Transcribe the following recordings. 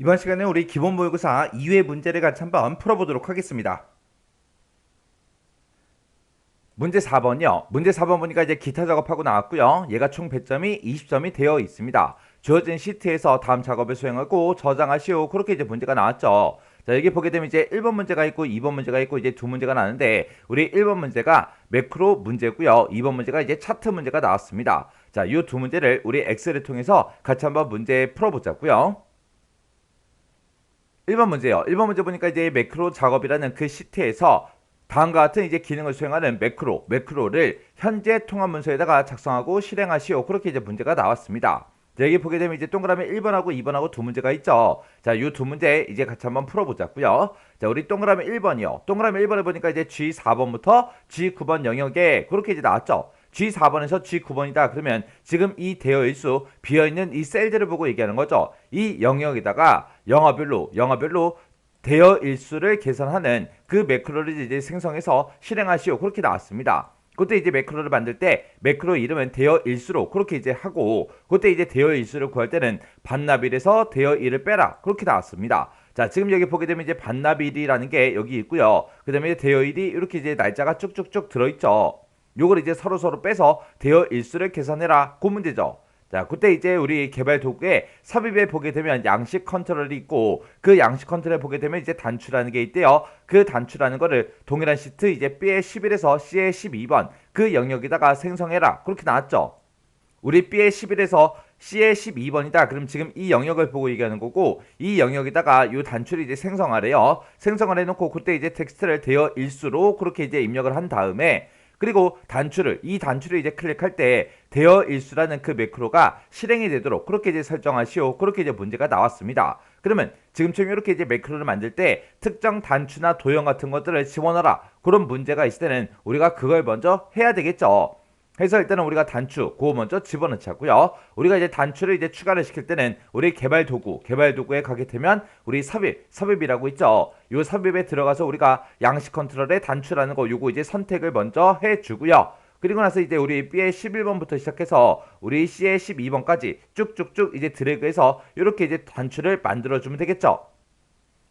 이번 시간에 우리 기본 모의고사 2회 문제를 같이 한번 풀어보도록 하겠습니다. 문제 4번이요. 문제 4번 보니까 이제 기타 작업하고 나왔고요. 얘가 총 배점이 20점이 되어 있습니다. 주어진 시트에서 다음 작업을 수행하고 저장하시오. 그렇게 이제 문제가 나왔죠. 자, 여기 보게 되면 이제 1번 문제가 있고 2번 문제가 있고 이제 두 문제가 나는데 우리 1번 문제가 매크로 문제고요. 2번 문제가 이제 차트 문제가 나왔습니다. 자, 이 두 문제를 우리 엑셀을 통해서 같이 한번 문제 풀어보자고요. 1번 문제요. 1번 문제 보니까 이제 매크로 작업이라는 그 시트에서 다음과 같은 이제 기능을 수행하는 매크로를 현재 통합 문서에다가 작성하고 실행하시오. 그렇게 이제 문제가 나왔습니다. 자, 여기 보게 되면 이제 동그라미 1번하고 2번하고 두 문제가 있죠. 자, 이 두 문제 이제 같이 한번 풀어보자고요. 자, 우리 동그라미 1번이요. 동그라미 1번에 보니까 이제 G4번부터 G9번 영역에 그렇게 이제 나왔죠. G4번에서 G9번이다. 그러면 지금 이 되어 일수 비어있는 이 셀들을 보고 얘기하는 거죠. 이 영역에다가 영어별로 되어 일수를 계산하는 그 매크로를 이제 생성해서 실행하시오. 그렇게 나왔습니다. 그때 이제 매크로를 만들 때 매크로 이름은 되어 일수로 그렇게 이제 하고 그때 이제 되어 일수를 구할 때는 반나비에서 되어 일을 빼라. 그렇게 나왔습니다. 자, 지금 여기 보게 되면 이제 반나비라는 게 여기 있고요. 그 다음에 되어 일이 이렇게 이제 날짜가 쭉쭉쭉 들어있죠. 요걸 이제 서로 빼서 되어 일수를 계산해라. 그 문제죠. 자, 그때 이제 우리 개발 도구에 삽입에 보게 되면 양식 컨트롤이 있고 그 양식 컨트롤에 보게 되면 이제 단추라는 게 있대요. 그 단추라는 거를 동일한 시트 이제 B의 11에서 C의 12번 그 영역에다가 생성해라. 그렇게 나왔죠. 우리 B의 11에서 C의 12번이다. 그럼 지금 이 영역을 보고 얘기하는 거고 이 영역에다가 이 단추를 이제 생성하래요. 생성을 해놓고 그때 이제 텍스트를 되어 일수로 그렇게 이제 입력을 한 다음에 그리고 이 단추를 이제 클릭할 때 되어 일수라는 그 매크로가 실행이 되도록 그렇게 이제 설정하시오. 그렇게 이제 문제가 나왔습니다. 그러면 지금처럼 이렇게 이제 매크로를 만들 때 특정 단추나 도형 같은 것들을 집어넣어라. 그런 문제가 있을 때는 우리가 그걸 먼저 해야 되겠죠. 그래서 일단은 우리가 단추 그거 먼저 집어넣자고요. 우리가 이제 단추를 이제 추가를 시킬 때는 우리 개발 도구에 가게 되면 우리 삽입이라고 있죠. 요 삽입에 들어가서 우리가 양식 컨트롤의 단추라는 거 요거 이제 선택을 먼저 해주고요. 그리고 나서 이제 우리 B의 11번부터 시작해서 우리 C의 12번까지 쭉쭉쭉 이제 드래그해서 이렇게 이제 단추를 만들어주면 되겠죠.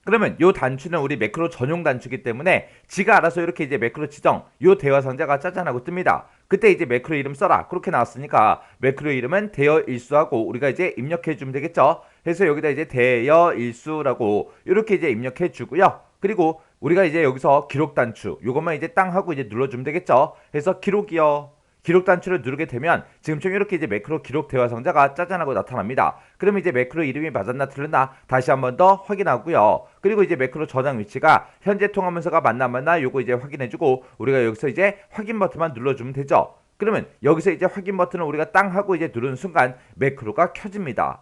그러면 요 단추는 우리 매크로 전용 단추이기 때문에 지가 알아서 이렇게 이제 매크로 지정 요 대화 상자가 짜잔하고 뜹니다. 그때 이제 매크로 이름 써라 그렇게 나왔으니까 매크로 이름은 대여 일수하고 우리가 이제 입력해 주면 되겠죠. 그래서 여기다 이제 대여 일수라고 이렇게 이제 입력해 주고요. 그리고 우리가 이제 여기서 기록 단추 요것만 이제 땅 하고 이제 눌러주면 되겠죠. 그래서 기록이요. 기록 단추를 누르게 되면 지금처럼 이렇게 이제 매크로 기록 대화 상자가 짜잔하고 나타납니다. 그러면 이제 매크로 이름이 맞았나 틀렸나 다시 한 번 더 확인하고요. 그리고 이제 매크로 저장 위치가 현재 통화문서가 맞나 요거 이제 확인해주고 우리가 여기서 이제 확인 버튼만 눌러주면 되죠. 그러면 여기서 이제 확인 버튼을 우리가 땅 하고 이제 누르는 순간 매크로가 켜집니다.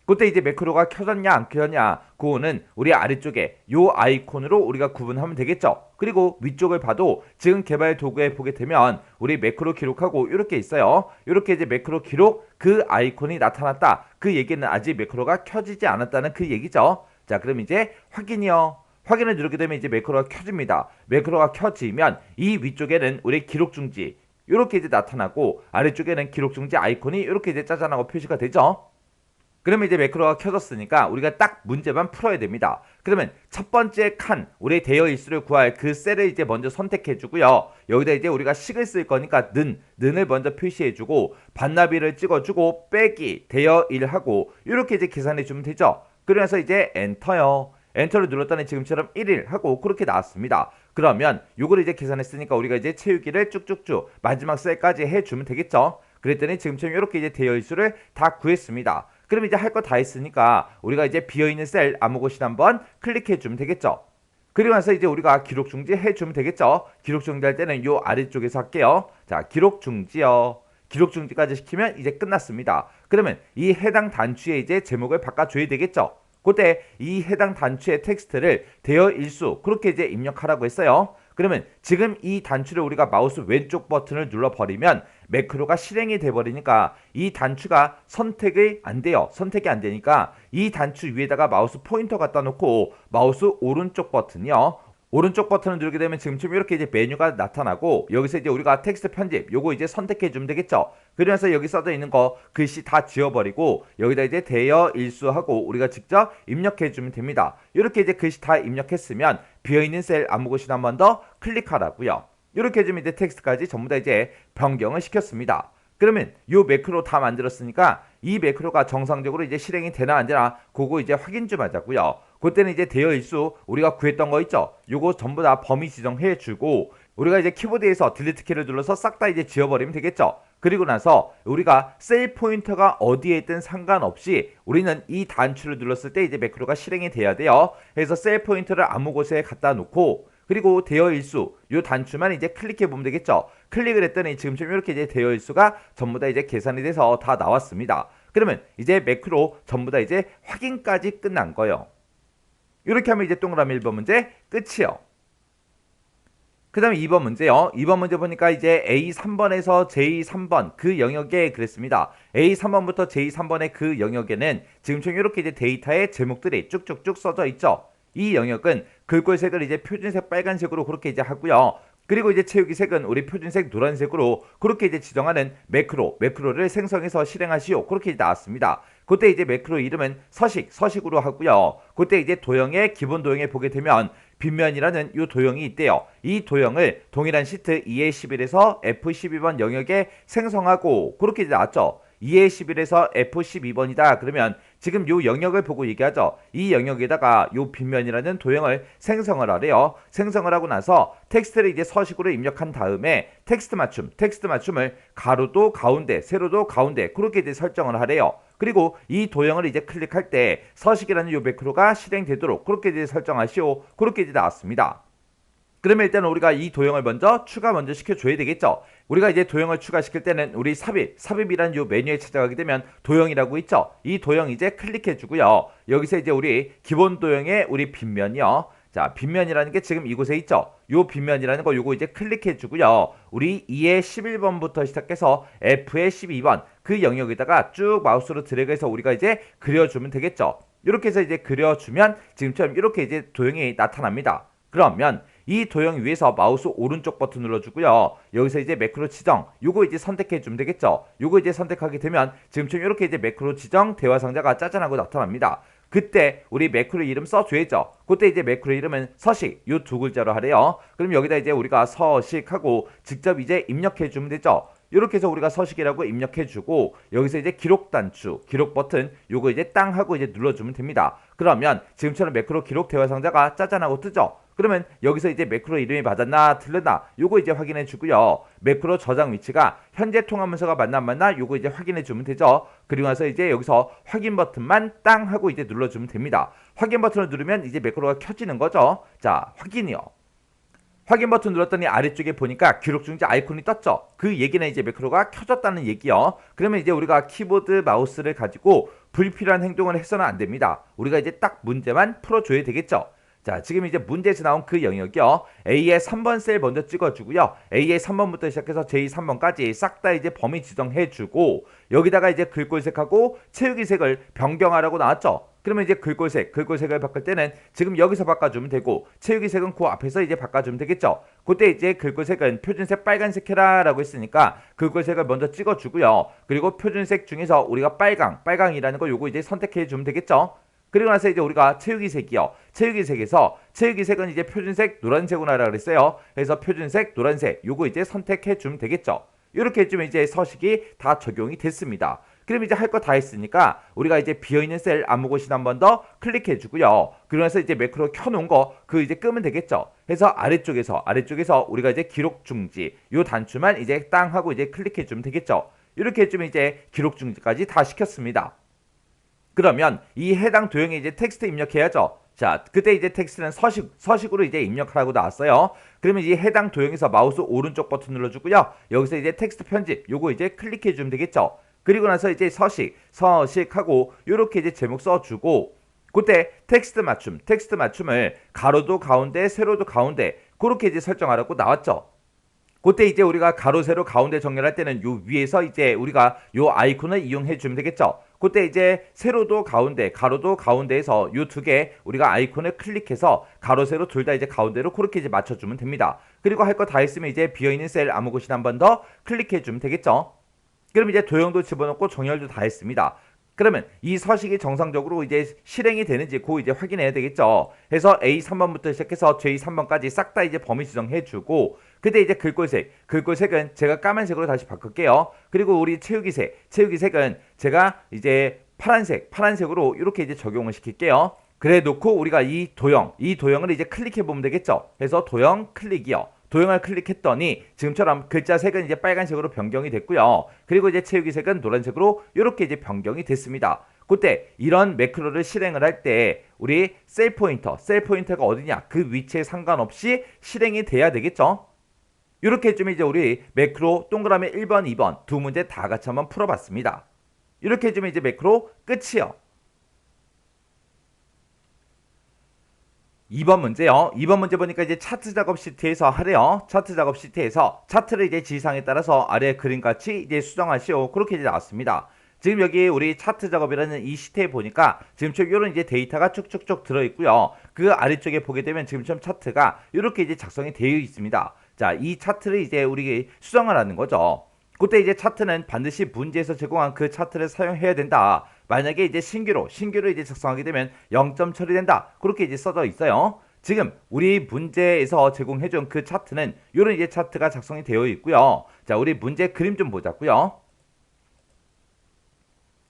그때 이제 매크로가 켜졌냐 안 켜졌냐 그거는 우리 아래쪽에 요 아이콘으로 우리가 구분하면 되겠죠. 그리고 위쪽을 봐도 지금 개발 도구에 보게 되면 우리 매크로 기록하고 이렇게 있어요. 이렇게 이제 매크로 기록 그 아이콘이 나타났다. 그 얘기는 아직 매크로가 켜지지 않았다는 그 얘기죠. 자, 그럼 이제 확인이요. 확인을 누르게 되면 이제 매크로가 켜집니다. 매크로가 켜지면 이 위쪽에는 우리 기록 중지 이렇게 이제 나타나고 아래쪽에는 기록 중지 아이콘이 이렇게 이제 짜잔하고 표시가 되죠. 그러면 이제 매크로가 켜졌으니까 우리가 딱 문제만 풀어야 됩니다. 그러면 첫 번째 칸, 우리 대여 일수를 구할 그 셀을 이제 먼저 선택해 주고요. 여기다 이제 우리가 식을 쓸 거니까 는을 먼저 표시해 주고 반나비를 찍어 주고 빼기 대여 1하고 이렇게 이제 계산해 주면 되죠. 그러면서 이제 엔터요. 엔터를 눌렀더니 지금처럼 1일 하고 그렇게 나왔습니다. 그러면 요걸 이제 계산했으니까 우리가 이제 채우기를 쭉쭉쭉 마지막 셀까지 해주면 되겠죠. 그랬더니 지금처럼 이렇게 이제 대여 일수를 다 구했습니다. 그럼 이제 할 거 다 했으니까 우리가 이제 비어있는 셀 아무 곳이나 한번 클릭해 주면 되겠죠. 그리고 나서 이제 우리가 기록 중지 해주면 되겠죠. 기록 중지할 때는 요 아래쪽에서 할게요. 자, 기록 중지요. 기록 중지까지 시키면 이제 끝났습니다. 그러면 이 해당 단추에 이제 제목을 바꿔줘야 되겠죠. 그때 이 해당 단추의 텍스트를 대여 일수 그렇게 이제 입력하라고 했어요. 그러면 지금 이 단추를 우리가 마우스 왼쪽 버튼을 눌러버리면 매크로가 실행이 돼버리니까 이 단추가 선택이 안 돼요. 선택이 안 되니까 이 단추 위에다가 마우스 포인터 갖다 놓고 마우스 오른쪽 버튼이요. 오른쪽 버튼을 누르게 되면 지금처럼 이렇게 이제 메뉴가 나타나고 여기서 이제 우리가 텍스트 편집 요거 이제 선택해 주면 되겠죠. 그러면서 여기 써져 있는 거 글씨 다 지워버리고 여기다 이제 대여 일수하고 우리가 직접 입력해 주면 됩니다. 이렇게 이제 글씨 다 입력했으면 비어있는 셀 아무 곳이나 한 번 더 클릭하라고요. 이렇게 해주면 이제 텍스트까지 전부 다 이제 변경을 시켰습니다. 그러면 요 매크로 다 만들었으니까 이 매크로가 정상적으로 이제 실행이 되나 안 되나 그거 이제 확인 좀 하자고요. 그때는 이제 대여 일수 우리가 구했던 거 있죠. 요거 전부 다 범위 지정해 주고 우리가 이제 키보드에서 딜리트 키를 눌러서 싹 다 이제 지워버리면 되겠죠. 그리고 나서 우리가 셀 포인터가 어디에 있든 상관없이 우리는 이 단추를 눌렀을 때 이제 매크로가 실행이 돼야 돼요. 그래서 셀 포인터를 아무 곳에 갖다 놓고 그리고 대여 일수 요 단추만 이제 클릭해 보면 되겠죠. 클릭을 했더니 지금처럼 이렇게 이제 대여 일수가 전부 다 이제 계산이 돼서 다 나왔습니다. 그러면 이제 매크로 전부 다 이제 확인까지 끝난 거예요. 이렇게 하면 이제 동그라미 1번 문제 끝이요. 그 다음에 2번 문제요. 2번 문제 보니까 이제 A3번에서 J3번 그 영역에 그랬습니다. A3번부터 J3번의 그 영역에는 지금처럼 이렇게 이제 데이터의 제목들이 쭉쭉쭉 써져 있죠. 이 영역은 글꼴색을 이제 표준색 빨간색으로 그렇게 이제 하고요. 그리고 이제 채우기 색은 우리 표준색 노란색으로 그렇게 이제 지정하는 매크로를 생성해서 실행하시오. 그렇게 이제 나왔습니다. 그때 이제 매크로 이름은 서식으로 하고요. 그때 이제 도형의 기본 도형에 보게 되면 빗면이라는 이 도형이 있대요. 이 도형을 동일한 시트 2의 11에서 F12번 영역에 생성하고 그렇게 이제 나왔죠. 2의 11에서 F12번이다. 그러면 지금 요 영역을 보고 얘기하죠. 이 영역에다가 요 빗면이라는 도형을 생성을 하래요. 생성을 하고 나서 텍스트를 이제 서식으로 입력한 다음에 텍스트 맞춤을 가로도 가운데, 세로도 가운데 그렇게 이제 설정을 하래요. 그리고 이 도형을 이제 클릭할 때 서식이라는 요 매크로가 실행되도록 그렇게 이제 설정하시오. 그렇게 이제 나왔습니다. 그러면 일단 우리가 이 도형을 추가 먼저 시켜줘야 되겠죠. 우리가 이제 도형을 추가시킬 때는 우리 삽입이라는 요 메뉴에 찾아가게 되면 도형이라고 있죠. 이 도형 이제 클릭해주고요. 여기서 이제 우리 기본 도형의 우리 빗면이요. 자, 빗면이라는 게 지금 이곳에 있죠. 요 빗면이라는 거 요거 이제 클릭해주고요. 우리 2의 11번부터 시작해서 F의 12번 그 영역에다가 쭉 마우스로 드래그해서 우리가 이제 그려주면 되겠죠. 이렇게 해서 이제 그려주면 지금처럼 이렇게 이제 도형이 나타납니다. 그러면 이 도형 위에서 마우스 오른쪽 버튼 눌러주고요. 여기서 이제 매크로 지정 요거 이제 선택해 주면 되겠죠. 요거 이제 선택하게 되면 지금처럼 이렇게 이제 매크로 지정 대화 상자가 짜잔하고 나타납니다. 그때 우리 매크로 이름 써줘야죠. 그때 이제 매크로 이름은 서식 요 두 글자로 하래요. 그럼 여기다 이제 우리가 서식하고 직접 이제 입력해 주면 되죠. 이렇게 해서 우리가 서식이라고 입력해주고 여기서 이제 기록 단추, 기록 버튼 요거 이제 땅 하고 이제 눌러주면 됩니다. 그러면 지금처럼 매크로 기록 대화 상자가 짜잔하고 뜨죠. 그러면 여기서 이제 매크로 이름이 맞았나 틀렸나 요거 이제 확인해 주고요. 매크로 저장 위치가 현재 통화 문서가 맞나 안 맞나 요거 이제 확인해 주면 되죠. 그리고 나서 이제 여기서 확인 버튼만 땅 하고 이제 눌러주면 됩니다. 확인 버튼을 누르면 이제 매크로가 켜지는 거죠. 자, 확인이요. 확인 버튼 눌렀더니 아래쪽에 보니까 기록 중지 아이콘이 떴죠. 그 얘기는 이제 매크로가 켜졌다는 얘기요. 그러면 이제 우리가 키보드 마우스를 가지고 불필요한 행동을 해서는 안 됩니다. 우리가 이제 딱 문제만 풀어줘야 되겠죠. 자, 지금 이제 문제에서 나온 그 영역이요. A의 3번 셀 먼저 찍어주고요. A의 3번부터 시작해서 J3번까지 싹 다 이제 범위 지정해주고 여기다가 이제 글꼴색하고 채우기 색을 변경하라고 나왔죠. 그러면 이제 글꼴색을 바꿀 때는 지금 여기서 바꿔주면 되고 채우기 색은 그 앞에서 이제 바꿔주면 되겠죠. 그때 이제 글꼴색은 표준색 빨간색 해라라고 했으니까 글꼴색을 먼저 찍어주고요. 그리고 표준색 중에서 우리가 빨강이라는 거 요거 이제 선택해주면 되겠죠. 그리고 나서 이제 우리가 채우기색이요. 채우기색은 이제 표준색 노란색으로 하라 그랬어요. 그래서 표준색 노란색 요거 이제 선택해 주면 되겠죠. 이렇게 해주면 이제 서식이 다 적용이 됐습니다. 그럼 이제 할 거 다 했으니까 우리가 이제 비어있는 셀 아무 곳이나 한 번 더 클릭해 주고요. 그러면서 이제 매크로 켜놓은 거 그 이제 끄면 되겠죠. 그래서 아래쪽에서 우리가 이제 기록 중지 요 단추만 이제 땅 하고 이제 클릭해 주면 되겠죠. 이렇게 해주면 이제 기록 중지까지 다 시켰습니다. 그러면 이 해당 도형에 이제 텍스트 입력해야죠. 자, 그때 이제 텍스트는 서식으로 이제 입력하라고 나왔어요. 그러면 이 해당 도형에서 마우스 오른쪽 버튼 눌러주고요. 여기서 이제 텍스트 편집 요거 이제 클릭해 주면 되겠죠. 그리고 나서 이제 서식하고 요렇게 이제 제목 써주고 그때 텍스트 맞춤을 가로도 가운데 세로도 가운데 그렇게 이제 설정하라고 나왔죠. 그때 이제 우리가 가로 세로 가운데 정렬할 때는 요 위에서 이제 우리가 요 아이콘을 이용해 주면 되겠죠. 그때 이제 세로도 가운데 가로도 가운데에서 요 두 개 우리가 아이콘을 클릭해서 가로 세로 둘 다 이제 가운데로 그렇게 이제 맞춰주면 됩니다. 그리고 할 거 다 했으면 이제 비어있는 셀 아무 곳이나 한 번 더 클릭해 주면 되겠죠. 그럼 이제 도형도 집어넣고 정렬도 다 했습니다. 그러면 이 서식이 정상적으로 이제 실행이 되는지 그 이제 확인해야 되겠죠. 해서 A 3번부터 시작해서 J 3번까지 싹 다 이제 범위 지정해주고, 그때 이제 글꼴색은 제가 까만색으로 다시 바꿀게요. 그리고 우리 채우기색은 제가 이제 파란색으로 이렇게 이제 적용을 시킬게요. 그래 놓고 우리가 이 도형을 이제 클릭해 보면 되겠죠. 해서 도형 클릭이요. 도형을 클릭했더니 지금처럼 글자 색은 이제 빨간색으로 변경이 됐고요. 그리고 이제 채우기 색은 노란색으로 이렇게 이제 변경이 됐습니다. 그때 이런 매크로를 실행을 할 때 우리 셀 포인터가 어디냐 그 위치에 상관없이 실행이 돼야 되겠죠. 이렇게 해주면 이제 우리 매크로 동그라미 1번, 2번 두 문제 다 같이 한번 풀어봤습니다. 이렇게 해주면 이제 매크로 끝이요. 2번 문제요. 2번 문제 보니까 이제 차트 작업 시트에서 하래요. 차트 작업 시트에서 차트를 이제 지상에 따라서 아래 그림같이 이제 수정하시오. 그렇게 이제 나왔습니다. 지금 여기 우리 차트 작업이라는 이 시트에 보니까 지금처럼 이런 이제 데이터가 쭉쭉쭉 들어있고요. 그 아래쪽에 보게 되면 지금처럼 차트가 이렇게 이제 작성이 되어 있습니다. 자, 이 차트를 이제 우리 수정을 하는 거죠. 그때 이제 차트는 반드시 문제에서 제공한 그 차트를 사용해야 된다. 만약에 이제 신규로 이제 작성하게 되면 0점 처리된다. 그렇게 이제 써져 있어요. 지금 우리 문제에서 제공해준 그 차트는 이런 이제 차트가 작성이 되어 있고요. 자, 우리 문제 그림 좀 보자고요.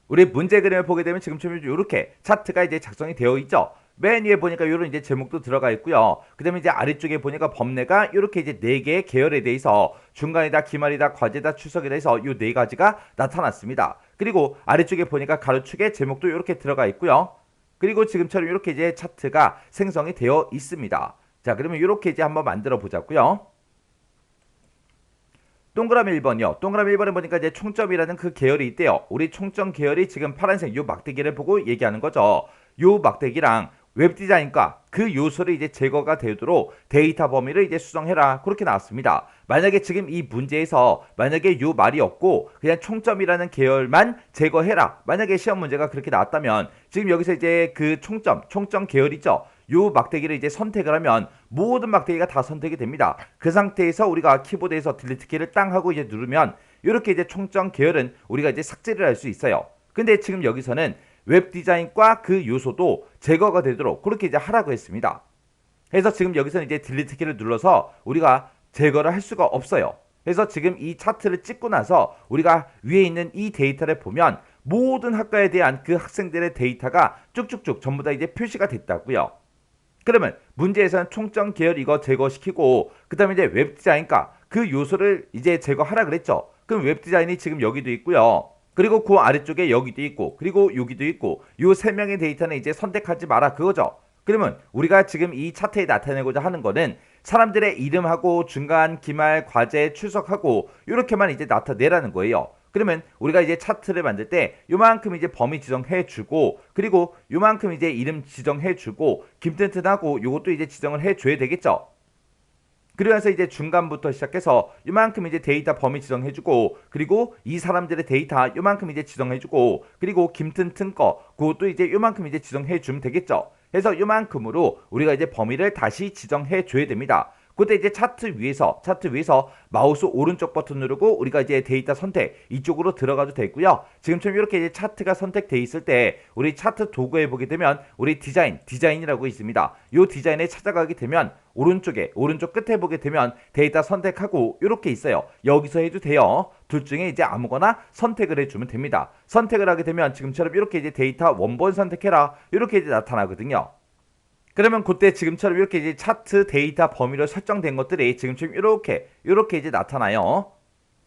우리 문제 그림을 보게 되면 지금처럼 이렇게 차트가 이제 작성이 되어 있죠. 맨 위에 보니까 이런 이제 제목도 들어가 있고요. 그 다음에 이제 아래쪽에 보니까 범례가 이렇게 이제 4개의 계열에 대해서 중간이다, 기말이다, 과제다, 추석에 대해서 이 4가지가 나타났습니다. 그리고 아래쪽에 보니까 가로축에 제목도 이렇게 들어가 있고요. 그리고 지금처럼 이렇게 이제 차트가 생성이 되어 있습니다. 자, 그러면 이렇게 이제 한번 만들어 보자고요. 동그라미 1번이요. 동그라미 1번에 보니까 이제 총점이라는 그 계열이 있대요. 우리 총점 계열이 지금 파란색 요 막대기를 보고 얘기하는 거죠. 요 막대기랑 웹디자인과 그 요소를 이제 제거가 되도록 데이터 범위를 이제 수정해라. 그렇게 나왔습니다. 만약에 지금 이 문제에서 만약에 요 말이 없고 그냥 총점이라는 계열만 제거해라. 만약에 시험 문제가 그렇게 나왔다면 지금 여기서 이제 그 총점 계열 있죠. 요 막대기를 이제 선택을 하면 모든 막대기가 다 선택이 됩니다. 그 상태에서 우리가 키보드에서 딜리트 키를 땅 하고 이제 누르면 이렇게 이제 총점 계열은 우리가 이제 삭제를 할 수 있어요. 근데 지금 여기서는 웹 디자인과 그 요소도 제거가 되도록 그렇게 이제 하라고 했습니다. 그래서 지금 여기서는 이제 딜리트 키를 눌러서 우리가 제거를 할 수가 없어요. 그래서 지금 이 차트를 찍고 나서 우리가 위에 있는 이 데이터를 보면 모든 학과에 대한 그 학생들의 데이터가 쭉쭉쭉 전부 다 이제 표시가 됐다고요. 그러면 문제에서는 총점 계열 이거 제거시키고 그 다음에 이제 웹 디자인과 그 요소를 이제 제거하라 그랬죠. 그럼 웹 디자인이 지금 여기도 있고요. 그리고 그 아래쪽에 여기도 있고 그리고 여기도 있고 요 3명의 데이터는 이제 선택하지 마라 그거죠. 그러면 우리가 지금 이 차트에 나타내고자 하는 거는 사람들의 이름하고 중간, 기말, 과제, 출석하고 이렇게만 이제 나타내라는 거예요. 그러면 우리가 이제 차트를 만들 때 요만큼 이제 범위 지정해 주고 그리고 요만큼 이제 이름 지정해 주고 김튼튼하고 요것도 이제 지정을 해 줘야 되겠죠. 그러면서 이제 중간부터 시작해서 요만큼 이제 데이터 범위 지정해주고 그리고 이 사람들의 데이터 요만큼 이제 지정해주고 그리고 김튼튼 거 그것도 이제 요만큼 이제 지정해주면 되겠죠. 그래서 요만큼으로 우리가 이제 범위를 다시 지정해줘야 됩니다. 그때 이제 차트 위에서 마우스 오른쪽 버튼 누르고 우리가 이제 데이터 선택 이쪽으로 들어가도 되고요. 지금처럼 이렇게 이제 차트가 선택돼 있을 때 우리 차트 도구에 보게 되면 우리 디자인이라고 있습니다. 이 디자인에 찾아가게 되면 오른쪽 끝에 보게 되면 데이터 선택하고 이렇게 있어요. 여기서 해도 돼요. 둘 중에 이제 아무거나 선택을 해주면 됩니다. 선택을 하게 되면 지금처럼 이렇게 이제 데이터 원본 선택해라 이렇게 이제 나타나거든요. 그러면 그때 지금처럼 이렇게 이제 차트 데이터 범위로 설정된 것들이 지금처럼 이렇게 이제 나타나요.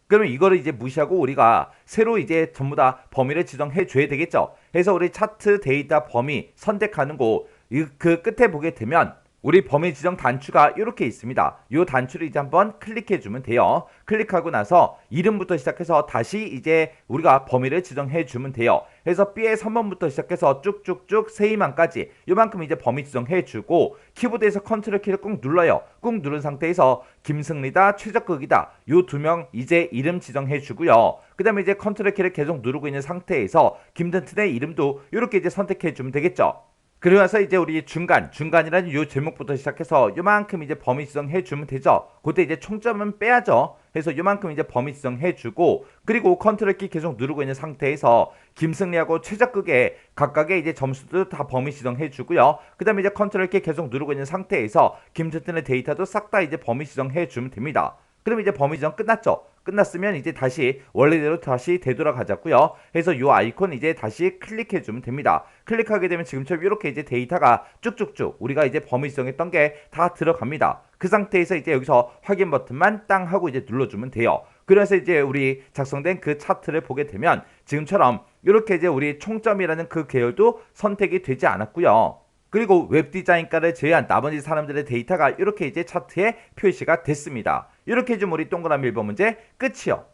그러면 이거를 이제 무시하고 우리가 새로 이제 전부 다 범위를 지정해 줘야 되겠죠. 그래서 우리 차트 데이터 범위 선택하는 곳 그 끝에 보게 되면 우리 범위 지정 단추가 이렇게 있습니다. 이 단추를 이제 한번 클릭해 주면 돼요. 클릭하고 나서 이름부터 시작해서 다시 이제 우리가 범위를 지정해 주면 돼요. 그래서 B의 3번부터 시작해서 쭉쭉쭉 세이만까지 요만큼 이제 범위 지정해 주고 키보드에서 컨트롤 키를 꾹 눌러요. 꾹 누른 상태에서 김승리다, 최적극이다 요 2명 이제 이름 지정해 주고요. 그 다음에 이제 컨트롤 키를 계속 누르고 있는 상태에서 김든튼의 이름도 이렇게 이제 선택해 주면 되겠죠. 그리고 나서 이제 우리 중간이라는 요 제목부터 시작해서 요만큼 이제 범위 지정해 주면 되죠. 그때 이제 총점은 빼야죠. 해서 요만큼 이제 범위 지정해 주고, 그리고 컨트롤 키 계속 누르고 있는 상태에서 김승리하고 최적극의 각각의 이제 점수도 다 범위 지정해 주고요. 그 다음에 이제 컨트롤 키 계속 누르고 있는 상태에서 김준태의 데이터도 싹 다 이제 범위 지정해 주면 됩니다. 그럼 이제 범위 지정 끝났죠. 끝났으면 이제 다시 원래대로 다시 되돌아가자고요. 해서 요 아이콘 이제 다시 클릭해 주면 됩니다. 클릭하게 되면 지금처럼 이렇게 이제 데이터가 쭉쭉쭉 우리가 이제 범위 지정했던 게 다 들어갑니다. 그 상태에서 이제 여기서 확인 버튼만 땅 하고 이제 눌러주면 돼요. 그래서 이제 우리 작성된 그 차트를 보게 되면 지금처럼 이렇게 이제 우리 총점이라는 그 계열도 선택이 되지 않았고요. 그리고 웹디자인과를 제외한 나머지 사람들의 데이터가 이렇게 이제 차트에 표시가 됐습니다. 이렇게 좀 우리 동그라미 1번 문제 끝이요.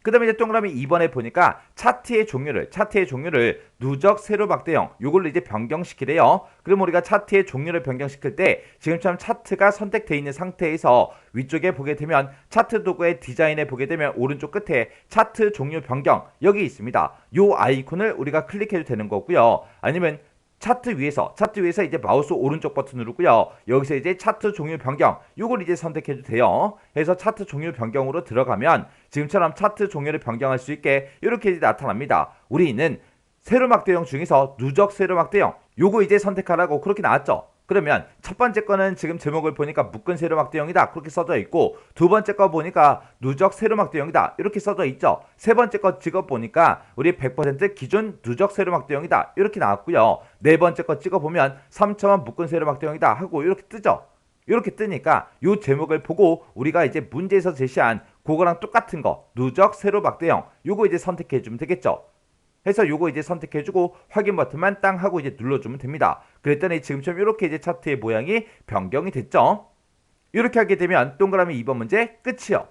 그 다음에 이제 동그라미 2번에 보니까 차트의 종류를 누적, 세로, 막대형 요걸로 이제 변경시키래요. 그럼 우리가 차트의 종류를 변경시킬 때 지금처럼 차트가 선택되어 있는 상태에서 위쪽에 보게 되면 차트 도구의 디자인에 보게 되면 오른쪽 끝에 차트 종류 변경 여기 있습니다. 요 아이콘을 우리가 클릭해도 되는 거고요. 아니면 차트 위에서 이제 마우스 오른쪽 버튼 누르고요. 여기서 이제 차트 종류 변경 요걸 이제 선택해도 돼요. 해서 차트 종류 변경으로 들어가면 지금처럼 차트 종류를 변경할 수 있게 이렇게 이제 나타납니다. 우리는 세로막대형 중에서 누적 세로막대형 요거 이제 선택하라고 그렇게 나왔죠. 그러면 첫 번째 거는 지금 제목을 보니까 묶은 세로막대형이다 그렇게 써져 있고, 두 번째 거 보니까 누적 세로막대형이다 이렇게 써져 있죠. 세 번째 거 찍어 보니까 우리 100% 기존 누적 세로막대형이다 이렇게 나왔고요. 네 번째 거 찍어 보면 3차원 묶은 세로막대형이다 하고 이렇게 뜨죠. 이렇게 뜨니까 이 제목을 보고 우리가 이제 문제에서 제시한 그거랑 똑같은 거 누적 세로막대형 요거 이제 선택해 주면 되겠죠. 해서 요거 이제 선택해주고 확인 버튼만 땅 하고 이제 눌러주면 됩니다. 그랬더니 지금처럼 이렇게 이제 차트의 모양이 변경이 됐죠. 이렇게 하게 되면 동그라미 2번 문제 끝이요.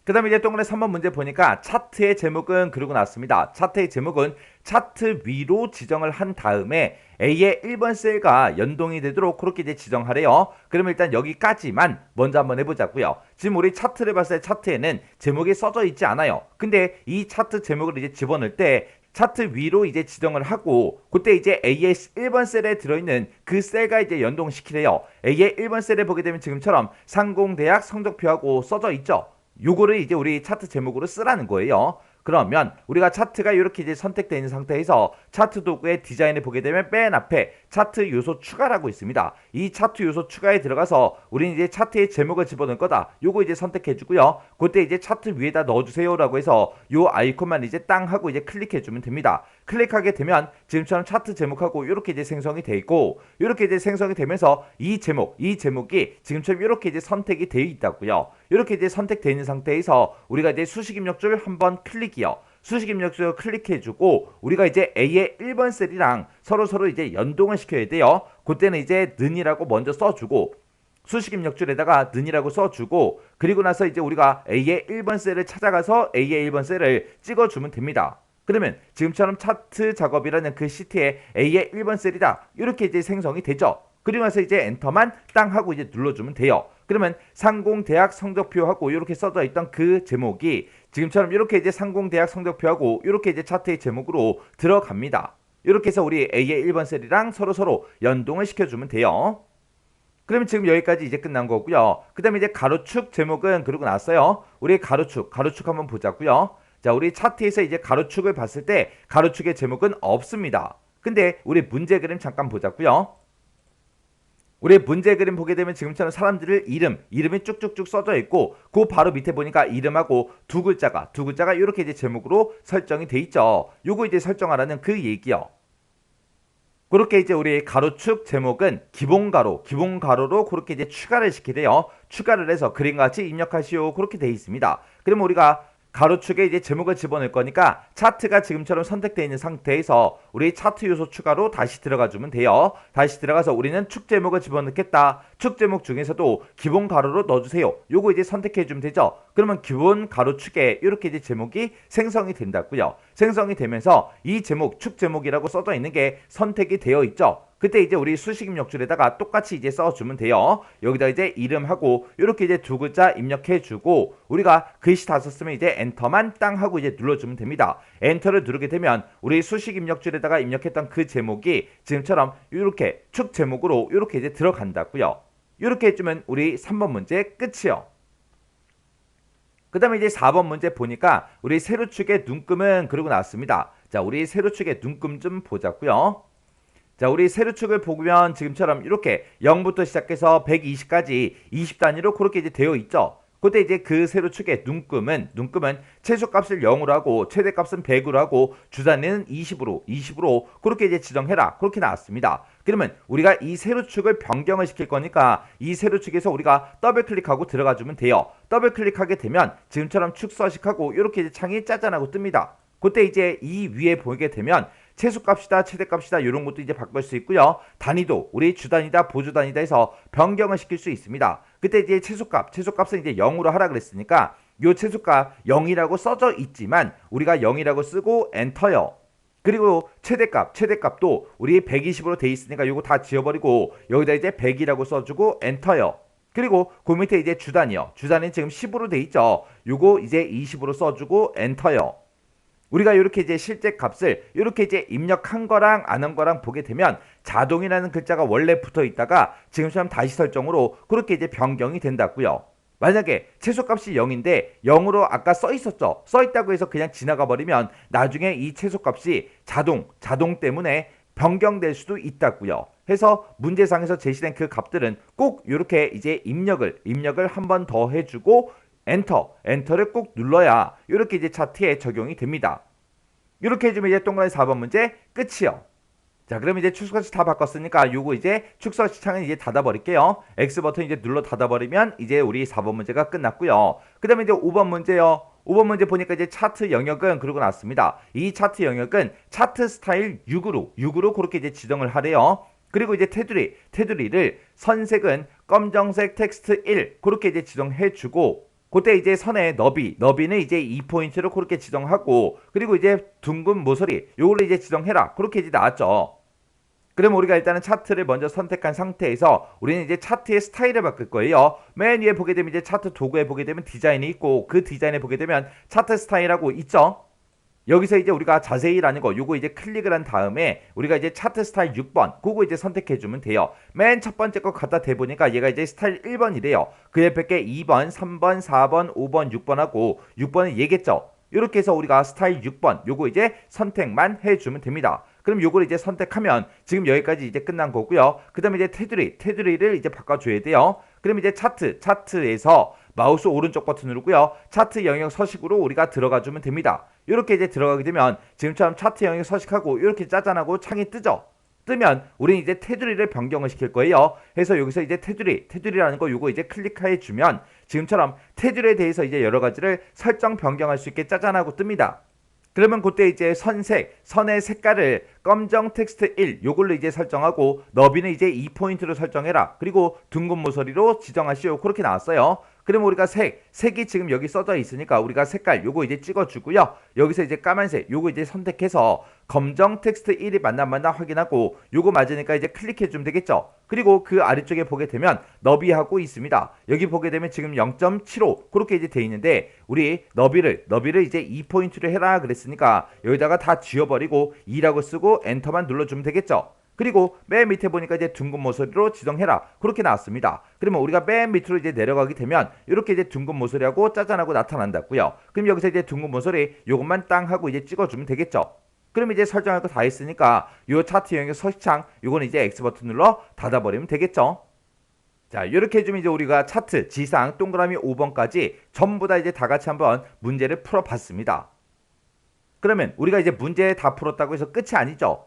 그 다음에 이제 동그라미 3번 문제 보니까 차트의 제목은 그러고 나왔습니다. 차트의 제목은 차트 위로 지정을 한 다음에 A의 1번 셀과 연동이 되도록 그렇게 이제 지정하래요. 그러면 일단 여기까지만 먼저 한번 해보자고요. 지금 우리 차트를 봤을 때 차트에는 제목이 써져 있지 않아요. 근데 이 차트 제목을 이제 집어넣을 때 차트 위로 이제 지정을 하고 그때 이제 A의 1번 셀에 들어있는 그 셀과 이제 연동시키래요. A의 1번 셀에 보게 되면 지금처럼 상공대학 성적표하고 써져 있죠. 요거를 이제 우리 차트 제목으로 쓰라는 거예요. 그러면 우리가 차트가 이렇게 이제 선택되어 있는 상태에서 차트 도구의 디자인을 보게 되면 맨 앞에 차트 요소 추가라고 있습니다. 이 차트 요소 추가에 들어가서 우리는 이제 차트의 제목을 집어넣을 거다. 요거 이제 선택해 주고요. 그때 이제 차트 위에다 넣어주세요 라고 해서 요 아이콘만 이제 땅 하고 이제 클릭해 주면 됩니다. 클릭하게 되면 지금처럼 차트 제목하고 이렇게 이제 생성이 돼 있고, 이렇게 이제 생성이 되면서 이 제목이 지금처럼 이렇게 이제 선택이 되어 있다고요. 이렇게 이제 선택되어 있는 상태에서 우리가 이제 수식 입력줄 한번 클릭이요. 수식 입력줄 클릭해주고 우리가 이제 A의 1번 셀이랑 서로 이제 연동을 시켜야 돼요. 그때는 이제 는이라고 먼저 써주고 수식 입력줄에다가 는이라고 써주고, 그리고 나서 이제 우리가 A의 1번 셀을 찾아가서 A의 1번 셀을 찍어주면 됩니다. 그러면 지금처럼 차트 작업이라는 그 시트에 A의 1번 셀이다 이렇게 이제 생성이 되죠. 그리고 나서 이제 엔터만 땅 하고 이제 눌러주면 돼요. 그러면 상공대학 성적표하고 이렇게 써져 있던 그 제목이 지금처럼 이렇게 이제 상공대학 성적표하고 이렇게 이제 차트의 제목으로 들어갑니다. 이렇게 해서 우리 A의 1번 셀이랑 서로 연동을 시켜주면 돼요. 그러면 지금 여기까지 이제 끝난 거고요. 그 다음에 이제 가로축 제목은 그러고 났어요. 우리 가로축 한번 보자고요. 자, 우리 차트에서 이제 가로축을 봤을 때 가로축의 제목은 없습니다. 근데 우리 문제 그림 잠깐 보자고요. 우리 문제 그림 보게 되면 지금처럼 사람들의 이름이 쭉쭉쭉 써져 있고 그 바로 밑에 보니까 이름하고 두 글자가 이렇게 이제 제목으로 설정이 돼 있죠. 요거 이제 설정하라는 그 얘기요. 그렇게 이제 우리 가로축 제목은 기본가로로 그렇게 이제 추가를 시키래요. 추가를 해서 그림과 같이 입력하시오 그렇게 돼 있습니다. 그러면 우리가 가로축에 이제 제목을 집어넣을 거니까 차트가 지금처럼 선택되어 있는 상태에서 우리 차트 요소 추가로 다시 들어가 주면 돼요. 다시 들어가서 우리는 축 제목을 집어넣겠다. 축 제목 중에서도 기본 가로로 넣어주세요. 요거 이제 선택해 주면 되죠. 그러면 기본 가로축에 이렇게 이제 제목이 생성이 된다고요. 생성이 되면서 이 제목, 축 제목이라고 써져 있는 게 선택이 되어 있죠. 그때 이제 우리 수식 입력줄에다가 똑같이 이제 써주면 돼요. 여기다 이제 이름하고 이렇게 이제 두 글자 입력해주고 우리가 글씨 다 썼으면 이제 엔터만 땅 하고 이제 눌러주면 됩니다. 엔터를 누르게 되면 우리 수식 입력줄에다가 입력했던 그 제목이 지금처럼 이렇게 축 제목으로 이렇게 이제 들어간다고요. 이렇게 해주면 우리 3번 문제 끝이요. 그 다음에 이제 4번 문제 보니까 우리 세로축의 눈금은 그리고 나왔습니다. 자, 우리 세로축의 눈금 좀 보자고요. 자, 우리 세로축을 보면 지금처럼 이렇게 0부터 시작해서 120까지 20단위로 그렇게 이제 되어 있죠. 그때 이제 그 세로축의 눈금은 최소값을 0으로 하고 최대값은 100으로 하고 주단위는 20으로 그렇게 이제 지정해라. 그렇게 나왔습니다. 그러면 우리가 이 세로축을 변경을 시킬 거니까 이 세로축에서 우리가 더블 클릭하고 들어가 주면 돼요. 더블 클릭하게 되면 지금처럼 축 서식하고 이렇게 이제 창이 짜잔하고 뜹니다. 그때 이제 이 위에 보게 되면 최소값이다 최대값이다 이런 것도 이제 바꿀 수 있고요. 단위도 우리 주단위다 보주단위다 해서 변경을 시킬 수 있습니다. 그때 이제 최소값은 이제 0으로 하라 그랬으니까 요 최소값 0이라고 써져 있지만 우리가 0이라고 쓰고 엔터요. 그리고 최대값도 우리 120으로 돼 있으니까 요거 다 지워버리고 여기다 이제 100이라고 써주고 엔터요. 그리고 그 밑에 이제 주단위요. 주단위는 지금 10으로 돼 있죠. 요거 이제 20으로 써주고 엔터요. 우리가 이렇게 이제 실제 값을 이렇게 이제 입력한 거랑 안 한 거랑 보게 되면 자동이라는 글자가 원래 붙어 있다가 지금처럼 다시 설정으로 그렇게 이제 변경이 된다고요. 만약에 최소값이 0인데 0으로 아까 써 있었죠. 써 있다고 해서 그냥 지나가 버리면 나중에 이 최소값이 자동 때문에 변경될 수도 있다고요. 해서 문제상에서 제시된 그 값들은 꼭 이렇게 이제 입력을 한 번 더 해주고 엔터를 꼭 눌러야 이렇게 이제 차트에 적용이 됩니다. 이렇게 해주면 이제 동그라미 4번 문제 끝이요. 자, 그럼 이제 축서시 다 바꿨으니까 요거 이제 축서시 창은 이제 닫아버릴게요. X 버튼 이제 눌러 닫아버리면 이제 우리 4번 문제가 끝났고요. 그 다음에 이제 5번 문제요. 5번 문제 보니까 이제 차트 영역은 그러고 났습니다. 이 차트 영역은 차트 스타일 6으로 그렇게 이제 지정을 하래요. 그리고 이제 테두리를 선색은 검정색 텍스트 1 그렇게 이제 지정해주고 그때 이제 선의 너비는 이제 2포인트로 그렇게 지정하고 그리고 이제 둥근 모서리 요걸로 이제 지정해라 그렇게 이제 나왔죠. 그럼 우리가 일단은 차트를 먼저 선택한 상태에서 우리는 이제 차트의 스타일을 바꿀 거예요. 맨 위에 보게 되면 이제 차트 도구에 보게 되면 디자인이 있고 그 디자인에 보게 되면 차트 스타일하고 있죠. 여기서 이제 우리가 자세히라는 거 요거 이제 클릭을 한 다음에 우리가 이제 차트 스타일 6번 그거 이제 선택해 주면 돼요. 맨 첫 번째 거 갖다 대보니까 얘가 이제 스타일 1번이래요. 그 옆에 게 2번, 3번, 4번, 5번, 6번 하고 6번은 얘겠죠. 이렇게 해서 우리가 스타일 6번 요거 이제 선택만 해주면 됩니다. 그럼 요걸 이제 선택하면 지금 여기까지 이제 끝난 거고요. 그 다음에 이제 테두리를 이제 바꿔줘야 돼요. 그럼 이제 차트에서 마우스 오른쪽 버튼 누르고요. 차트 영역 서식으로 우리가 들어가 주면 됩니다. 이렇게 이제 들어가게 되면 지금처럼 차트 영역 서식하고 이렇게 짜잔하고 창이 뜨죠. 뜨면 우리는 이제 테두리를 변경을 시킬 거예요. 해서 여기서 이제 테두리라는 거 요거 이제 클릭해 주면 지금처럼 테두리에 대해서 이제 여러 가지를 설정 변경할 수 있게 짜잔하고 뜹니다. 그러면 그때 이제 선의 색깔을 검정 텍스트 1 요걸로 이제 설정하고 너비는 이제 2포인트로 설정해라. 그리고 둥근 모서리로 지정하시오. 그렇게 나왔어요. 그러면 우리가 색이 지금 여기 써져 있으니까 우리가 색깔 요거 이제 찍어주고요. 여기서 이제 까만색 요거 이제 선택해서 검정 텍스트 1이 맞나 확인하고 요거 맞으니까 이제 클릭해주면 되겠죠. 그리고 그 아래쪽에 보게 되면 너비하고 있습니다. 여기 보게 되면 지금 0.75 그렇게 이제 돼 있는데 우리 너비를 이제 2포인트로 해라 그랬으니까 여기다가 다 지워버리고 2라고 쓰고 엔터만 눌러주면 되겠죠. 그리고 맨 밑에 보니까 이제 둥근 모서리로 지정해라 그렇게 나왔습니다. 그러면 우리가 맨 밑으로 이제 내려가게 되면 이렇게 이제 둥근 모서리하고 짜잔하고 나타난다고요. 그럼 여기서 이제 둥근 모서리 요것만 땅 하고 이제 찍어주면 되겠죠. 그럼 이제 설정할 거 다 했으니까 요 차트 영역 서식창 요거는 이제 X 버튼 눌러 닫아버리면 되겠죠. 자, 이렇게 해주면 이제 우리가 차트 지상 동그라미 5번까지 전부 다 이제 다 같이 한번 문제를 풀어봤습니다. 그러면 우리가 이제 문제 다 풀었다고 해서 끝이 아니죠.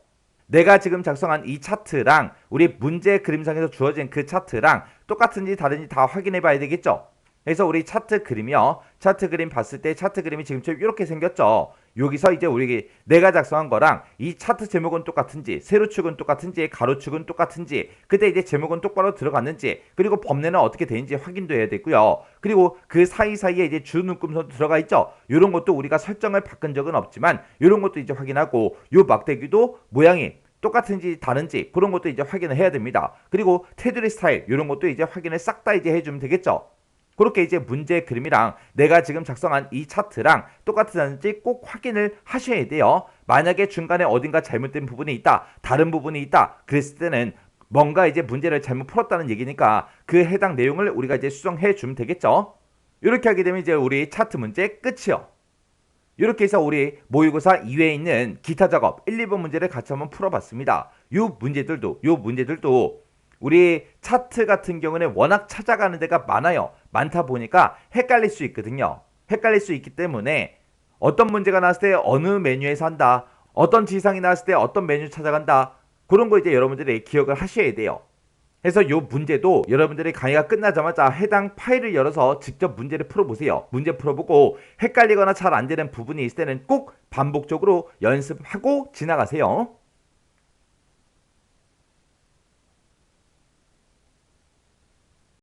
내가 지금 작성한 이 차트랑 우리 문제 그림상에서 주어진 그 차트랑 똑같은지 다른지 다 확인해 봐야 되겠죠. 그래서 우리 차트 그림이요. 차트 그림 봤을 때 차트 그림이 지금처럼 이렇게 생겼죠. 여기서 이제 우리 내가 작성한 거랑 이 차트 제목은 똑같은지 세로축은 똑같은지 가로축은 똑같은지 그때 이제 제목은 똑바로 들어갔는지 그리고 범례는 어떻게 되는지 확인도 해야 되고요. 그리고 그 사이사이에 이제 주 눈금선도 들어가 있죠. 이런 것도 우리가 설정을 바꾼 적은 없지만 이런 것도 이제 확인하고 요 막대기도 모양이 똑같은지 다른지 그런 것도 이제 확인을 해야 됩니다. 그리고 테두리 스타일 이런 것도 이제 확인을 싹 다 이제 해주면 되겠죠. 그렇게 이제 문제 그림이랑 내가 지금 작성한 이 차트랑 똑같은지 꼭 확인을 하셔야 돼요. 만약에 중간에 어딘가 잘못된 부분이 있다, 다른 부분이 있다 그랬을 때는 뭔가 이제 문제를 잘못 풀었다는 얘기니까 그 해당 내용을 우리가 이제 수정해 주면 되겠죠. 이렇게 하게 되면 이제 우리 차트 문제 끝이요. 이렇게 해서 우리 모의고사 이외에 있는 기타 작업 1, 2번 문제를 같이 한번 풀어봤습니다. 요 문제들도 우리 차트 같은 경우는 워낙 찾아가는 데가 많다 보니까 헷갈릴 수 있거든요. 헷갈릴 수 있기 때문에 어떤 문제가 나왔을 때 어느 메뉴에서 한다, 어떤 지상이 나왔을 때 어떤 메뉴 찾아간다, 그런 거 이제 여러분들이 기억을 하셔야 돼요. 그래서 요 문제도 여러분들이 강의가 끝나자마자 해당 파일을 열어서 직접 문제를 풀어보세요. 문제 풀어보고 헷갈리거나 잘 안 되는 부분이 있을 때는 꼭 반복적으로 연습하고 지나가세요.